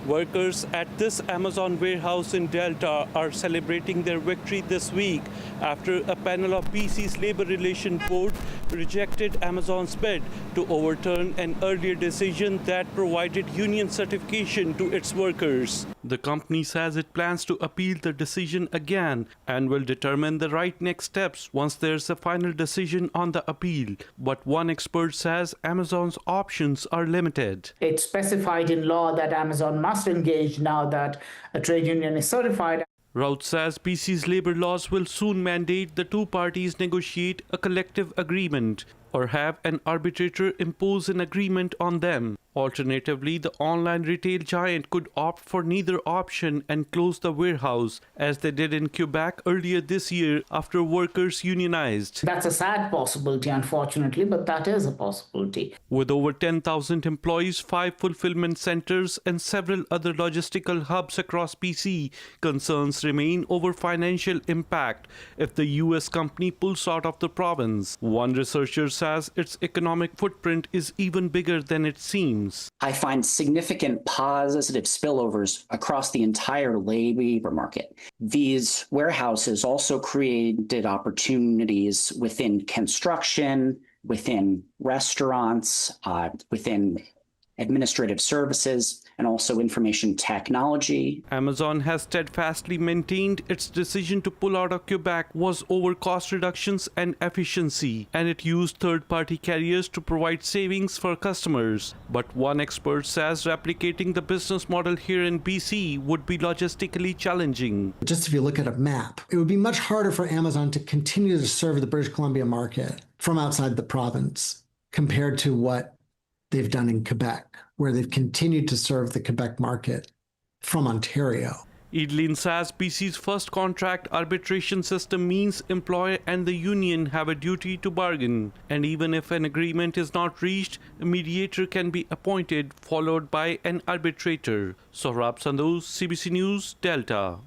Workers at this Amazon warehouse in Delta are celebrating their victory this week after a panel of BC's Labour Relations Board rejected Amazon's bid to overturn an earlier decision that provided union certification to its workers. The company says it plans to appeal the decision again and will determine the right next steps once there's a final decision on the appeal. But one expert says Amazon's options are limited. It's specified in law that Amazon must engage now that a trade union is certified. Raut says BC's labour laws will soon mandate the two parties negotiate a collective agreement or have an arbitrator impose an agreement on them. Alternatively, the online retail giant could opt for neither option and close the warehouse, as they did in Quebec earlier this year after workers unionized. That's a sad possibility, unfortunately, but that is a possibility. With over 10,000 employees, 5 fulfillment centres and several other logistical hubs across BC, concerns remain over financial impact if the US company pulls out of the province. One researcher says its economic footprint is even bigger than it seems. I find significant positive spillovers across the entire labor market. These warehouses also created opportunities within construction, within restaurants, within administrative services, and also information technology. Amazon has steadfastly maintained its decision to pull out of Quebec was over cost reductions and efficiency, and it used third-party carriers to provide savings for customers. But one expert says replicating the business model here in BC would be logistically challenging. Just if you look at a map, it would be much harder for Amazon to continue to serve the British Columbia market from outside the province compared to what they've done in Quebec, where they've continued to serve the Quebec market from Ontario. Edelin says BC's first contract arbitration system means employer and the union have a duty to bargain. And even if an agreement is not reached, a mediator can be appointed, followed by an arbitrator. Sohrab Sandhu, CBC News, Delta.